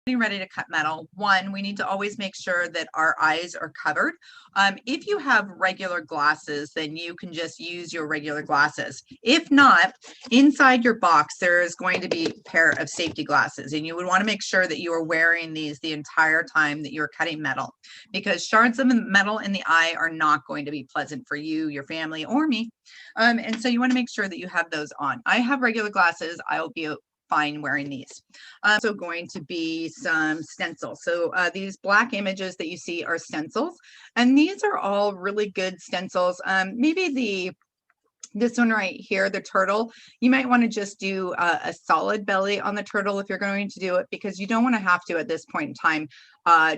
getting ready to cut metal, one, we need to always make sure that our eyes are covered. If you have regular glasses, then you can just use your regular glasses. If not, inside your box, there is going to be a pair of safety glasses, and you would want to make sure that you are wearing these the entire time that you're cutting metal, because shards of metal in the eye are not going to be pleasant for you, your family, or me. And so you want to make sure that you have those on. I have regular glasses. I'll be fine wearing these. So going to be some stencils. So these black images that you see are stencils, and these are all really good stencils. Maybe this one right here, the turtle, you might want to just do a solid belly on the turtle if you're going to do it, because you don't want to have to at this point in time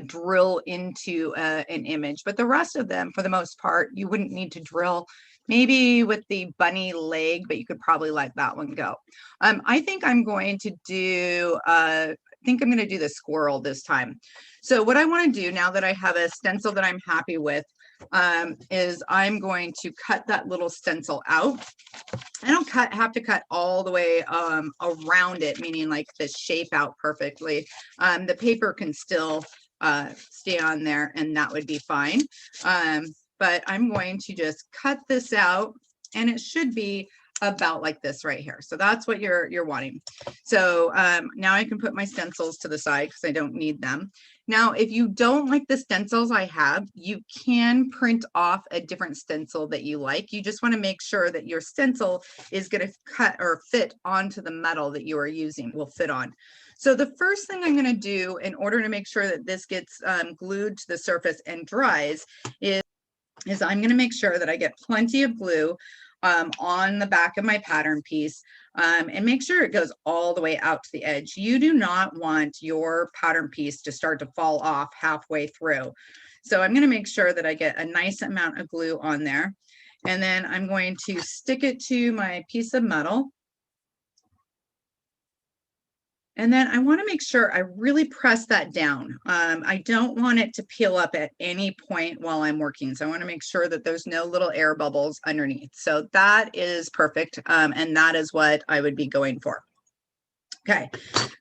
drill into an image. But the rest of them, for the most part, you wouldn't need to drill. Maybe with the bunny leg, but you could probably let that one go. I think I'm going to do the squirrel this time. So what I want to do now that I have a stencil that I'm happy with is I'm going to cut that little stencil out. I don't have to cut all the way around it, meaning like the shape out perfectly. The paper can still stay on there, and that would be fine. But I'm going to just cut this out, and it should be about like this right here. So that's what you're wanting. So now I can put my stencils to the side because I don't need them. Now, if you don't like the stencils I have, you can print off a different stencil that you like. You just want to make sure that your stencil is going to cut or fit onto the metal that you are using, will fit on. So the first thing I'm going to do in order to make sure that this gets glued to the surface and dries is I'm going to make sure that I get plenty of glue on the back of my pattern piece, and make sure it goes all the way out to the edge. You do not want your pattern piece to start to fall off halfway through. So I'm going to make sure that I get a nice amount of glue on there, and then I'm going to stick it to my piece of metal. And then I want to make sure I really press that down. I don't want it to peel up at any point while I'm working. So I want to make sure that there's no little air bubbles underneath. So that is perfect. And that is what I would be going for. Okay,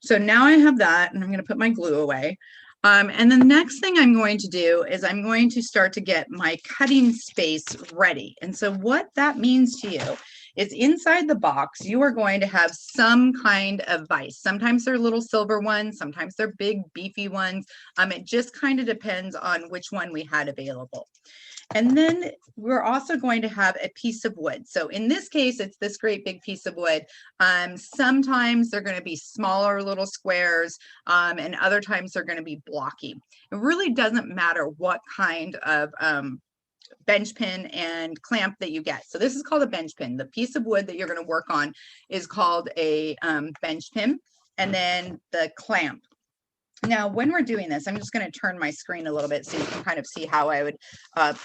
so now I have that, and I'm going to put my glue away. And the next thing I'm going to do is I'm going to start to get my cutting space ready. And so what that means to you is inside the box, you are going to have some kind of vise. Sometimes they're little silver ones, sometimes they're big beefy ones. It just kind of depends on which one we had available. And then we're also going to have a piece of wood. So in this case, it's this great big piece of wood. Sometimes they're going to be smaller little squares, and other times they're going to be blocky. It really doesn't matter what kind of bench pin and clamp that you get. So this is called a bench pin. The piece of wood that you're going to work on is called a bench pin, and then the clamp. Now, when we're doing this, I'm just going to turn my screen a little bit so you can kind of see how I would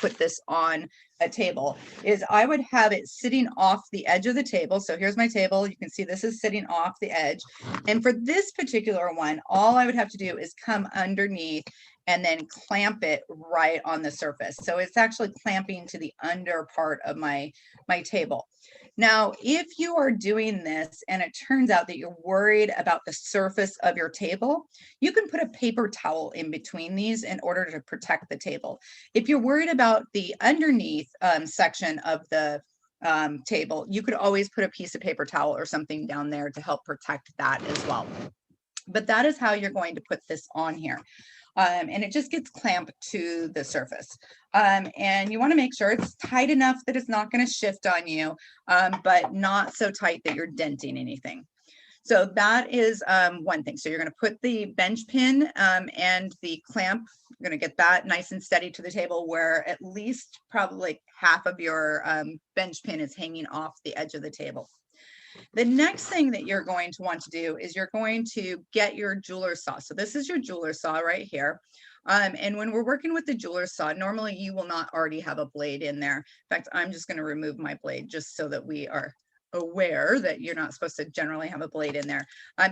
put this on a table. Is I would have it sitting off the edge of the table. So here's my table. You can see this is sitting off the edge. And for this particular one, all I would have to do is come underneath and then clamp it right on the surface. So it's actually clamping to the under part of my table. Now, if you are doing this and it turns out that you're worried about the surface of your table, you can put a paper towel in between these in order to protect the table. If you're worried about the underneath section of the table, you could always put a piece of paper towel or something down there to help protect that as well. But that is how you're going to put this on here. And it just gets clamped to the surface. And you want to make sure it's tight enough that it's not going to shift on you, but not so tight that you're denting anything. So that is one thing. So you're going to put the bench pin and the clamp, you're going to get that nice and steady to the table where at least probably half of your bench pin is hanging off the edge of the table. The next thing that you're going to want to do is you're going to get your jeweler's saw. So this is your jeweler's saw right here. And when we're working with the jeweler's saw, normally you will not already have a blade in there. In fact, I'm just going to remove my blade just so that we are aware that you're not supposed to generally have a blade in there.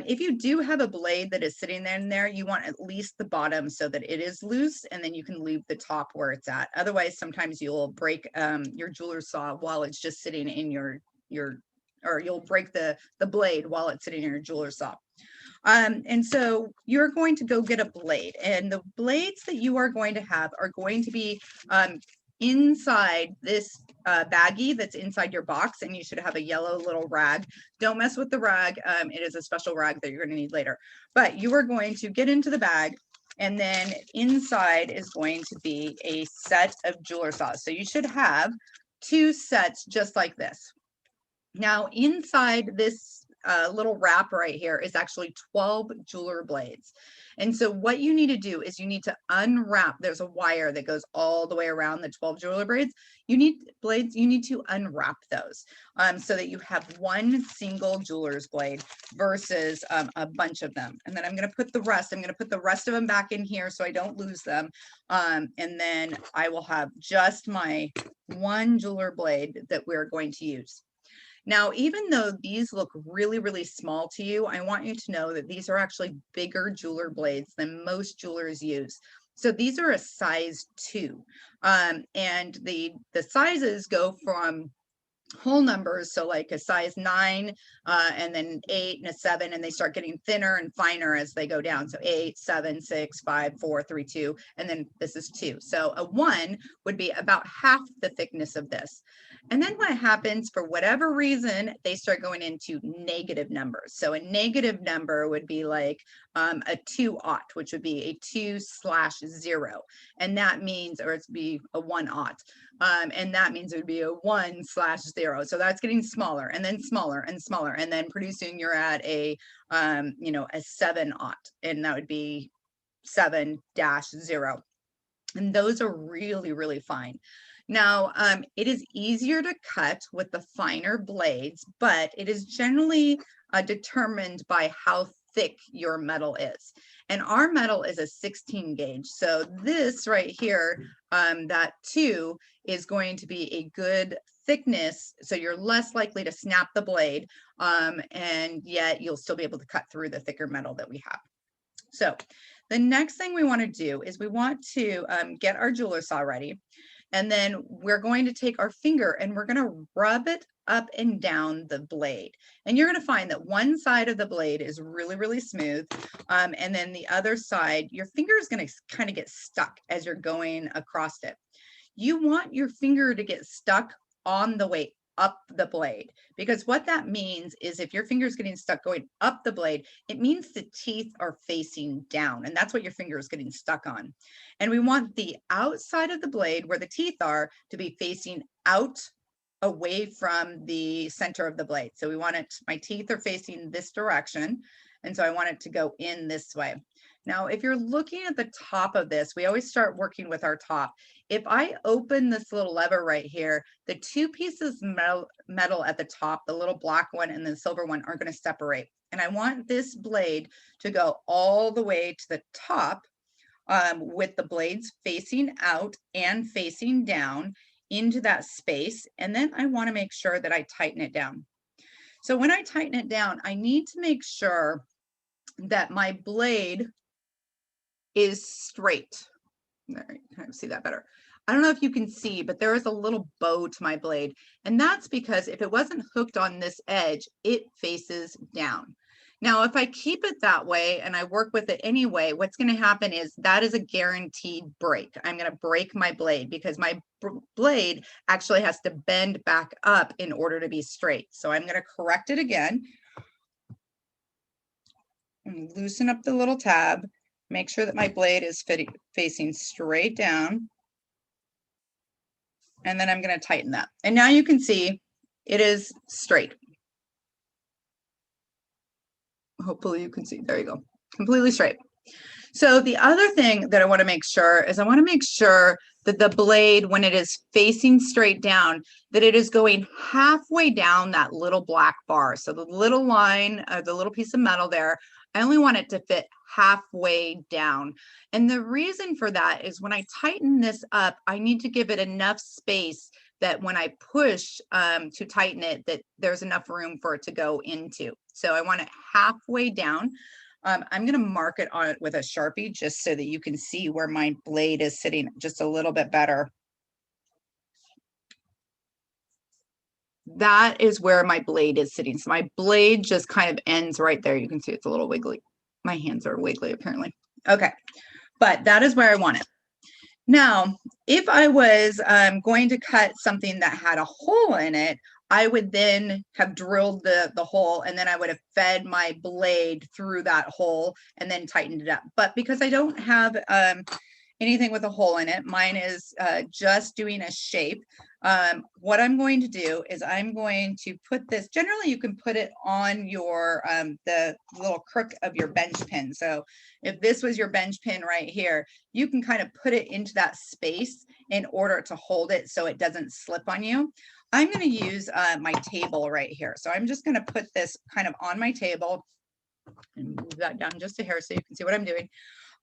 If you do have a blade that is sitting in there, you want at least the bottom so that it is loose, and then you can leave the top where it's at. Otherwise, sometimes you'll break your jeweler's saw while it's just sitting in your or you'll break the blade while it's sitting in your jeweler's saw. And so you're going to go get a blade, and the blades that you are going to have are going to be inside this baggie that's inside your box, and you should have a yellow little rag. Don't mess with the rag. It is a special rag that you're going to need later. But you are going to get into the bag, and then inside is going to be a set of jeweler saws. So you should have 2 sets just like this. Now inside this little wrap right here is actually 12 jeweler blades. And so what you need to do is you need to unwrap. There's a wire that goes all the way around the 12 jeweler blades. You need to unwrap those so that you have one single jeweler's blade versus a bunch of them. And then I'm going to put the rest of them back in here so I don't lose them. And then I will have just my one jeweler blade that we're going to use. Now, even though these look really, really small to you, I want you to know that these are actually bigger jeweler blades than most jewelers use. So these are a size 2, and the sizes go from whole numbers, so like a size 9 and then 8 and a 7, and they start getting thinner and finer as they go down. So 8, 7, 6, 5, 4, 3, 2, and then this is 2. So a 1 would be about half the thickness of this. And then what happens, for whatever reason, they start going into negative numbers. So a negative number would be like a 2-0, which would be a 2/0. And that means, or it'd be a 1-0. And that means it would be a 1/0. So that's getting smaller and then smaller and smaller. And then pretty soon you're at a, you know, a 7-0, and that would be 7-0. And those are really, really fine. Now, it is easier to cut with the finer blades, but it is generally determined by how thick your metal is. And our metal is a 16 gauge. So this right here, that 2 is going to be a good thickness. So you're less likely to snap the blade, and yet you'll still be able to cut through the thicker metal that we have. So the next thing we want to do is we want to get our jeweler saw ready. And then we're going to take our finger and we're going to rub it up and down the blade. And you're going to find that one side of the blade is really, really smooth. And then the other side, your finger is going to kind of get stuck as you're going across it. You want your finger to get stuck on the way up the blade, because what that means is if your finger is getting stuck going up the blade, it means the teeth are facing down, and that's what your finger is getting stuck on. And we want the outside of the blade where the teeth are to be facing out away from the center of the blade. So we want it, my teeth are facing this direction, and so I want it to go in this way. Now, if you're looking at the top of this, we always start working with our top. If I open this little lever right here, the 2 pieces of metal at the top, the little black one and the silver one, are going to separate. And I want this blade to go all the way to the top with the blades facing out and facing down into that space. And then I want to make sure that I tighten it down. So when I tighten it down, I need to make sure that my blade is straight. There, kind of see that better. I don't know if you can see, but there is a little bow to my blade. And that's because if it wasn't hooked on this edge, it faces down. Now, if I keep it that way and I work with it anyway, what's going to happen is that is a guaranteed break. I'm going to break my blade because my blade actually has to bend back up in order to be straight. So I'm going to correct it again. And loosen up the little tab. Make sure that my blade is facing straight down. And then I'm going to tighten that. And now you can see it is straight. Hopefully you can see. There you go. Completely straight. So the other thing that I want to make sure is I want to make sure that the blade, when it is facing straight down, that it is going halfway down that little black bar. So the little line, the little piece of metal there, I only want it to fit halfway down. And the reason for that is when I tighten this up, I need to give it enough space that when I push to tighten it, that there's enough room for it to go into. So I want it halfway down. I'm going to mark it on it with a Sharpie just so that you can see where my blade is sitting just a little bit better. that is where my blade is sitting. So my blade just kind of ends right there. You can see it's a little wiggly. My hands are wiggly apparently. Okay, but that is where I want it. Now, if I was going to cut something that had a hole in it, I would then have drilled the hole, and then I would have fed my blade through that hole and then tightened it up. But because I don't have anything with a hole in it, mine is just doing a shape. What I'm going to do is I'm going to put this, generally you can put it on your, the little crook of your bench pin. So if this was your bench pin right here, you can kind of put it into that space in order to hold it so it doesn't slip on you. I'm going to use my table right here. So I'm just going to put this kind of on my table and move that down just a hair so you can see what I'm doing.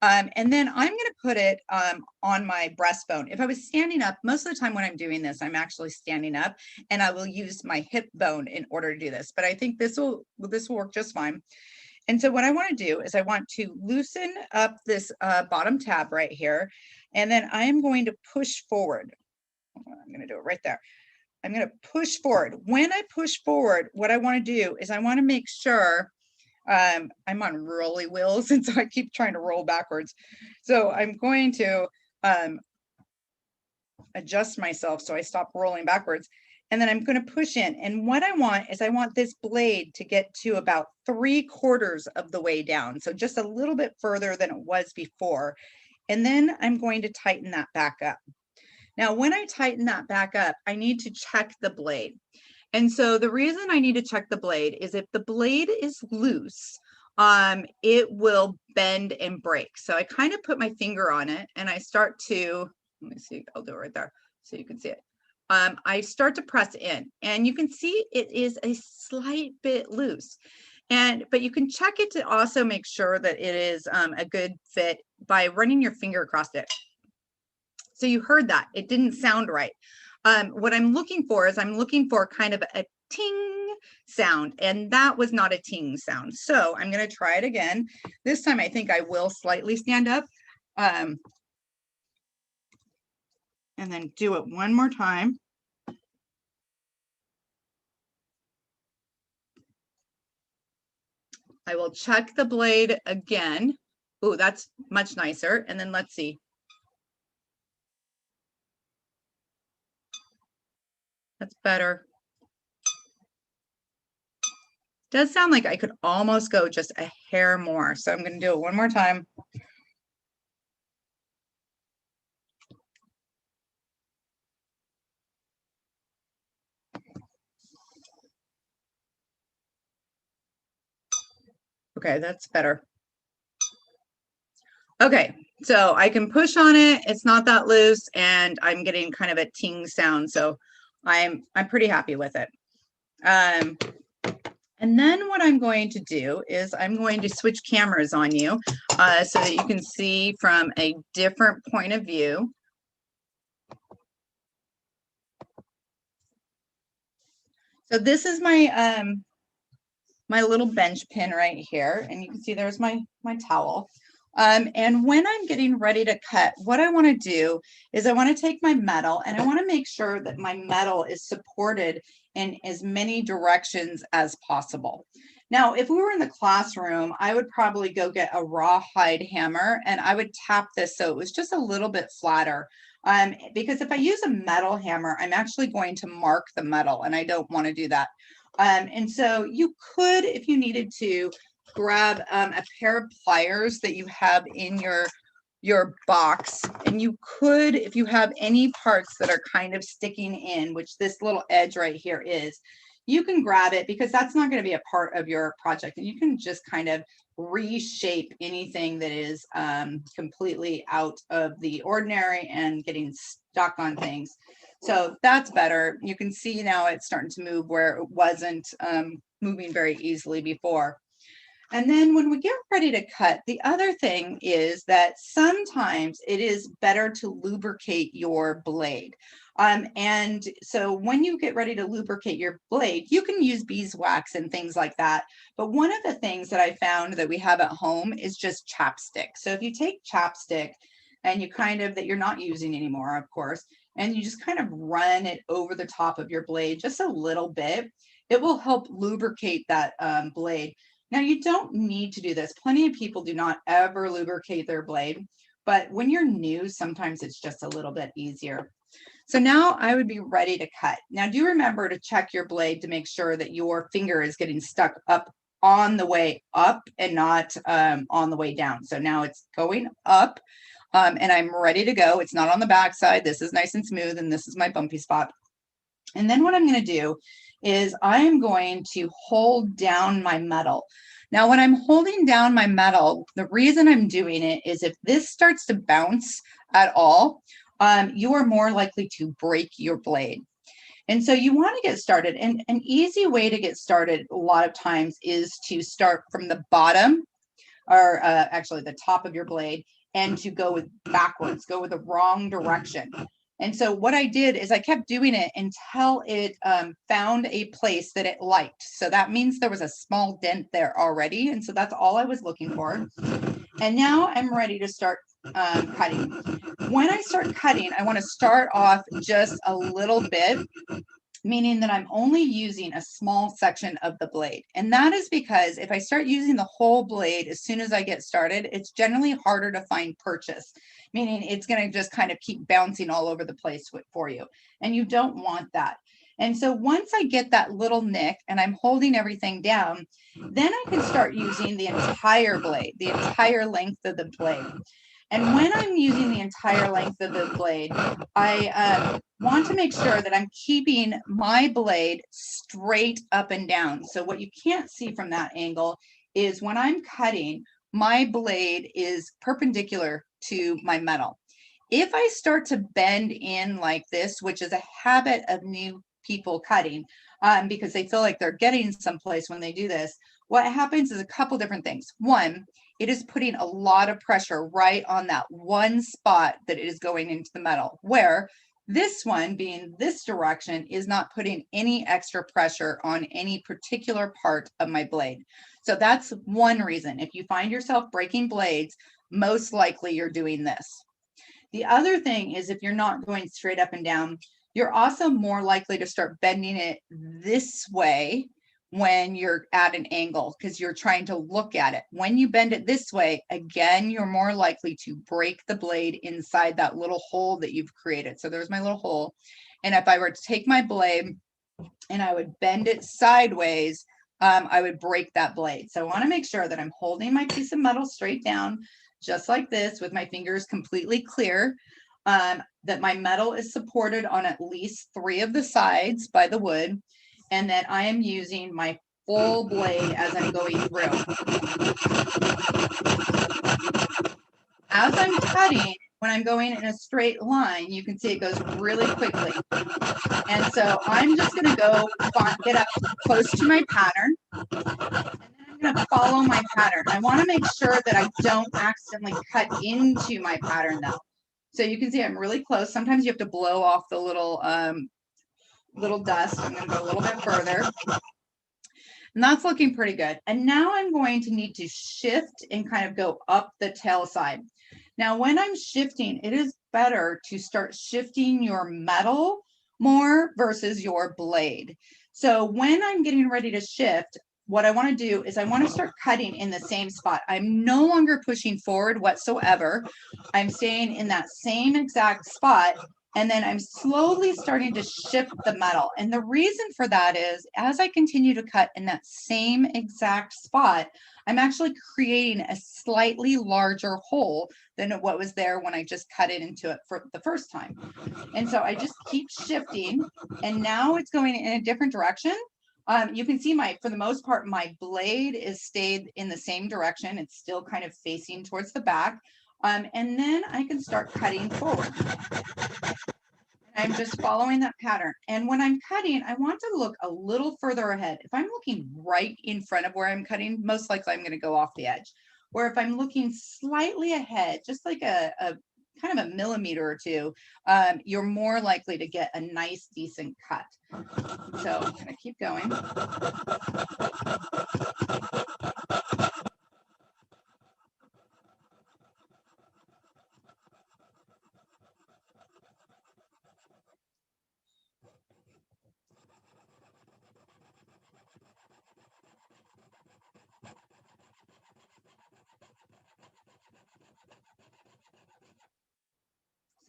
And then I'm going to put it on my breastbone. If I was standing up, most of the time when I'm doing this, I'm actually standing up, and I will use my hip bone in order to do this. But I think this will work just fine. And so what I want to do is I want to loosen up this bottom tab right here, and then I am going to push forward. I'm going to do it right there. I'm going to push forward. When I push forward, what I want to do is I want to make sure I'm on rolly wheels, and so I keep trying to roll backwards. So I'm going to adjust myself so I stop rolling backwards. And then I'm going to push in. And what I want is I want this blade to get to about 3/4 of the way down. So just a little bit further than it was before. And then I'm going to tighten that back up. Now, when I tighten that back up, I need to check the blade. And so the reason I need to check the blade is if the blade is loose, it will bend and break. So I kind of put my finger on it and I start to, let me see, I'll do it right there so you can see it. I start to press in, and you can see it is a slight bit loose. But you can check it to also make sure that it is a good fit by running your finger across it. So you heard that, it didn't sound right. What I'm looking for is I'm looking for kind of a ting sound, and that was not a ting sound. So I'm going to try it again. This time I think I will slightly stand up and then do it one more time. I will check the blade again. Oh, that's much nicer. And then let's see. That's better. Does sound like I could almost go just a hair more. So I'm going to do it one more time. Okay, that's better. Okay, so I can push on it. It's not that loose, and I'm getting kind of a ting sound. So I'm pretty happy with it. And then what I'm going to do is I'm going to switch cameras on you so that you can see from a different point of view. So this is my my little bench pin right here, and you can see there's my towel. And when I'm getting ready to cut, what I want to do is I want to take my metal, and I want to make sure that my metal is supported in as many directions as possible. Now, if we were in the classroom, I would probably go get a rawhide hammer, and I would tap this so it was just a little bit flatter. Because if I use a metal hammer, I'm actually going to mark the metal, and I don't want to do that. And so you could, if you needed to, grab a pair of pliers that you have in your box, and you could, if you have any parts that are kind of sticking in, which this little edge right here is, you can grab it because that's not going to be a part of your project, and you can just kind of reshape anything that is completely out of the ordinary and getting stuck on things. So that's better. You can see now it's starting to move where it wasn't moving very easily before. And then when we get ready to cut, the other thing is that sometimes it is better to lubricate your blade. And so when you get ready to lubricate your blade, you can use beeswax and things like that. But one of the things that I found that we have at home is just chapstick. So if you take chapstick and you kind of, that you're not using anymore, of course, and you just kind of run it over the top of your blade just a little bit. It will help lubricate that blade. Now, you don't need to do this. Plenty of people do not ever lubricate their blade, but when you're new, sometimes it's just a little bit easier. So now I would be ready to cut. Now, do remember to check your blade to make sure that your finger is getting stuck up on the way up and not on the way down. So now it's going up and I'm ready to go. It's not on the back side. This is nice and smooth, and this is my bumpy spot. And then what I'm going to do is I am going to hold down my metal. Now, when I'm holding down my metal, the reason I'm doing it is if this starts to bounce at all, you are more likely to break your blade. And so you want to get started. And an easy way to get started a lot of times is to start from the bottom, or actually the top of your blade, and to go with backwards, go with the wrong direction. And so what I did is I kept doing it until it found a place that it liked. So that means there was a small dent there already. And so that's all I was looking for. And now I'm ready to start cutting. When I start cutting, I want to start off just a little bit, meaning that I'm only using a small section of the blade. And that is because if I start using the whole blade as soon as I get started, it's generally harder to find purchase, meaning it's going to just kind of keep bouncing all over the place for you. And you don't want that. And so once I get that little nick and I'm holding everything down, then I can start using the entire blade, the entire length of the blade. And when I'm using the entire length of the blade, I want to make sure that I'm keeping my blade straight up and down. So what you can't see from that angle is when I'm cutting, my blade is perpendicular to my metal. If I start to bend in like this, which is a habit of new people cutting, because they feel like they're getting someplace when they do this, what happens is a couple different things. One, it is putting a lot of pressure right on that one spot that it is going into the metal, where this one, being this direction, is not putting any extra pressure on any particular part of my blade. So that's one reason. If you find yourself breaking blades, most likely you're doing this. The other thing is if you're not going straight up and down, you're also more likely to start bending it this way when you're at an angle because you're trying to look at it. When you bend it this way, again, you're more likely to break the blade inside that little hole that you've created. So there's my little hole. And if I were to take my blade and I would bend it sideways, I would break that blade. So I want to make sure that I'm holding my piece of metal straight down, just like this, with my fingers completely clear, that my metal is supported on at least 3 of the sides by the wood, and that I am using my full blade as I'm going through. As I'm cutting, when I'm going in a straight line, you can see it goes really quickly. And so I'm just going to go get up close to my pattern, and then I'm going to follow my pattern. I want to make sure that I don't accidentally cut into my pattern though. So you can see I'm really close. Sometimes you have to blow off the little dust. I'm going to go a little bit further. And that's looking pretty good. And now I'm going to need to shift and kind of go up the tail side. Now, when I'm shifting, it is better to start shifting your metal more versus your blade. So when I'm getting ready to shift, what I want to do is I want to start cutting in the same spot. I'm no longer pushing forward whatsoever. I'm staying in that same exact spot. And then I'm slowly starting to shift the metal. And the reason for that is as I continue to cut in that same exact spot, I'm actually creating a slightly larger hole than what was there when I just cut it into it for the first time. And so I just keep shifting, and now it's going in a different direction. You can see for the most part, my blade is stayed in the same direction. It's still kind of facing towards the back. And then I can start cutting forward. I'm just following that pattern. And when I'm cutting, I want to look a little further ahead. If I'm looking right in front of where I'm cutting, most likely I'm going to go off the edge. Where if I'm looking slightly ahead, just like a kind of a millimeter or two, you're more likely to get a nice, decent cut. So I'm going to keep going.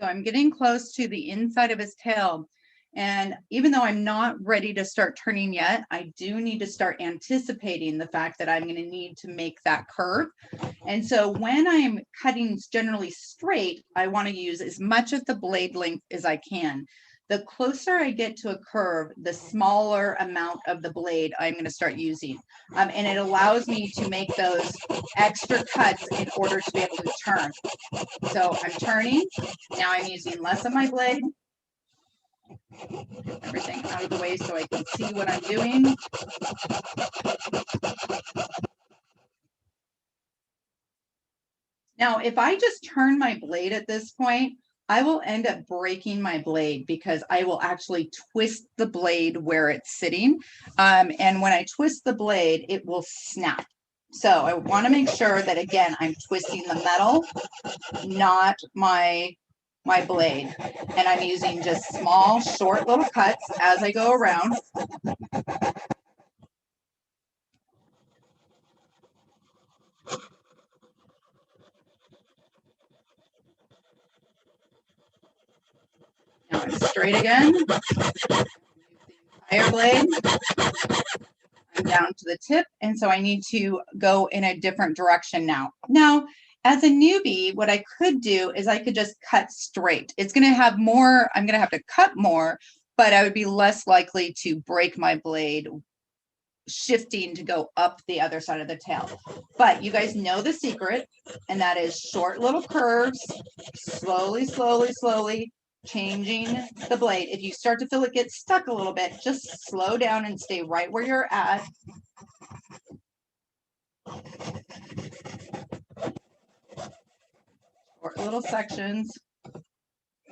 So I'm getting close to the inside of his tail. And even though I'm not ready to start turning yet, I do need to start anticipating the fact that I'm going to need to make that curve. And so when I'm cutting generally straight, I want to use as much of the blade length as I can. The closer I get to a curve, the smaller amount of the blade I'm going to start using. And it allows me to make those extra cuts in order to be able to turn. So I'm turning. Now I'm using less of my blade. Everything out of the way so I can see what I'm doing. Now, if I just turn my blade at this point, I will end up breaking my blade because I will actually twist the blade where it's sitting. And when I twist the blade, it will snap. So I want to make sure that, again, I'm twisting the metal, not my blade. And I'm using just small, short little cuts as I go around. Now I'm straight again. Entire blade. I'm down to the tip, and so I need to go in a different direction now. Now, as a newbie, what I could do is I could just cut straight. It's going to have more, I'm going to have to cut more, but I would be less likely to break my blade shifting to go up the other side of the tail. But you guys know the secret, and that is short little curves, slowly, slowly, slowly changing the blade. If you start to feel it get stuck a little bit, just slow down and stay right where you're at. Short little sections.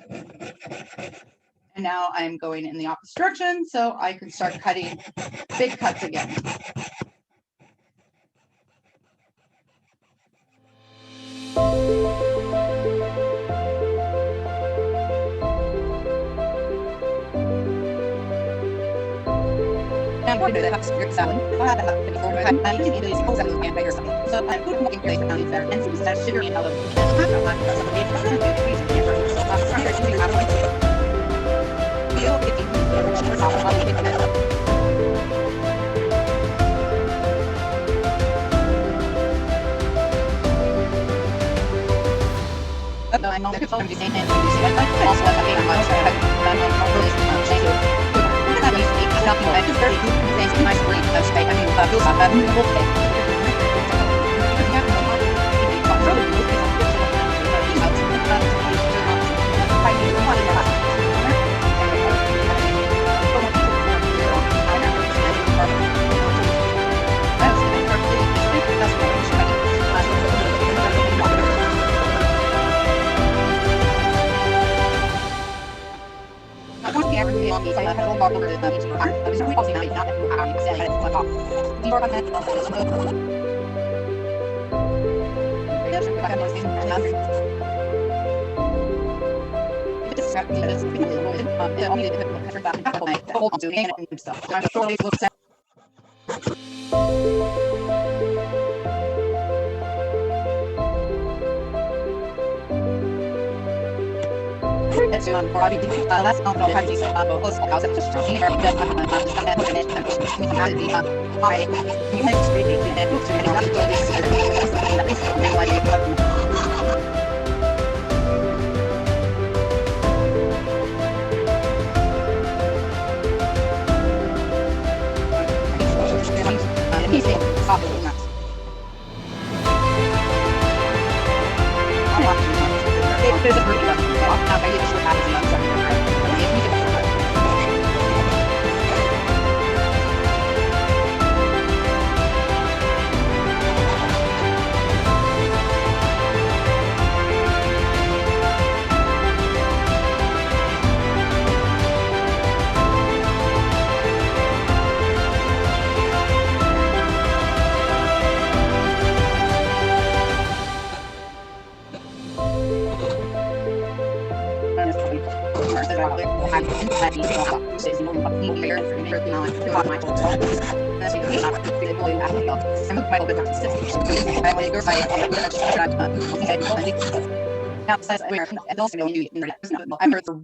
And now I'm going in the opposite direction, so I can start cutting big cuts again. So I'm going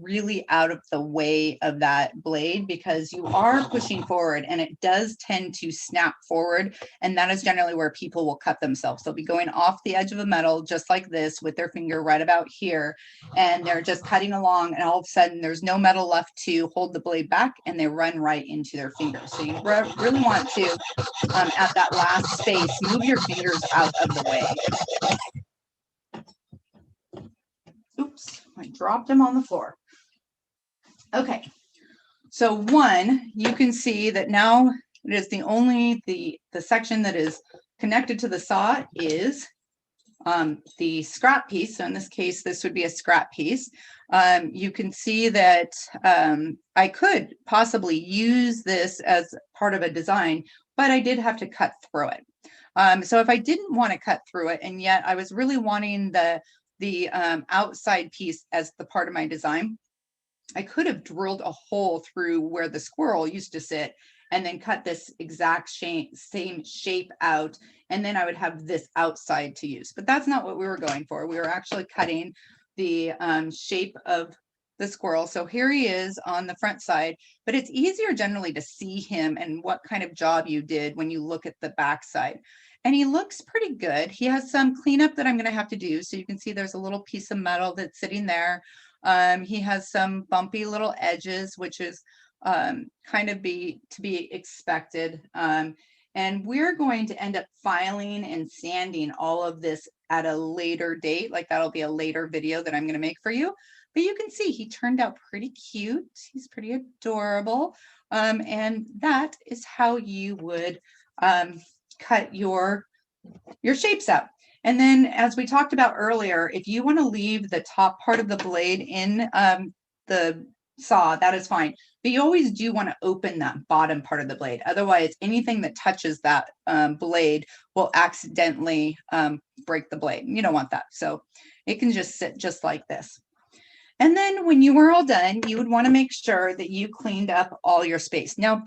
really out of the way of that blade because you are pushing forward and it does tend to snap forward. And that is generally where people will cut themselves. They'll be going off the edge of a metal just like this with their finger right about here. And they're just cutting along and all of a sudden there's no metal left to hold the blade back and they run right into their fingers. So you really want to, at that last space, move your fingers out of the way. Oops, I dropped them on the floor. Okay, so one, you can see that now it is the section that is connected to the saw is the scrap piece. So in this case, this would be a scrap piece. You can see that I could possibly use this as part of a design, but I did have to cut through it. So if I didn't want to cut through it, and yet I was really wanting the outside piece as the part of my design, I could have drilled a hole through where the squirrel used to sit and then cut this exact same shape out. And then I would have this outside to use, but that's not what we were going for. We were actually cutting the shape of the squirrel. So here he is on the front side, but it's easier generally to see him and what kind of job you did when you look at the back side. And he looks pretty good. He has some cleanup that I'm going to have to do. So you can see there's a little piece of metal that's sitting there. He has some bumpy little edges, which is kind of to be expected. And we're going to end up filing and sanding all of this at a later date. Like that'll be a later video that I'm going to make for you. But you can see he turned out pretty cute. He's pretty adorable. And that is how you would cut your shapes out. And then as we talked about earlier, if you want to leave the top part of the blade in the saw, that is fine. But you always do want to open that bottom part of the blade. Otherwise, anything that touches that blade will accidentally break the blade. You don't want that. So it can just sit just like this. And then when you were all done, you would want to make sure that you cleaned up all your space. Now,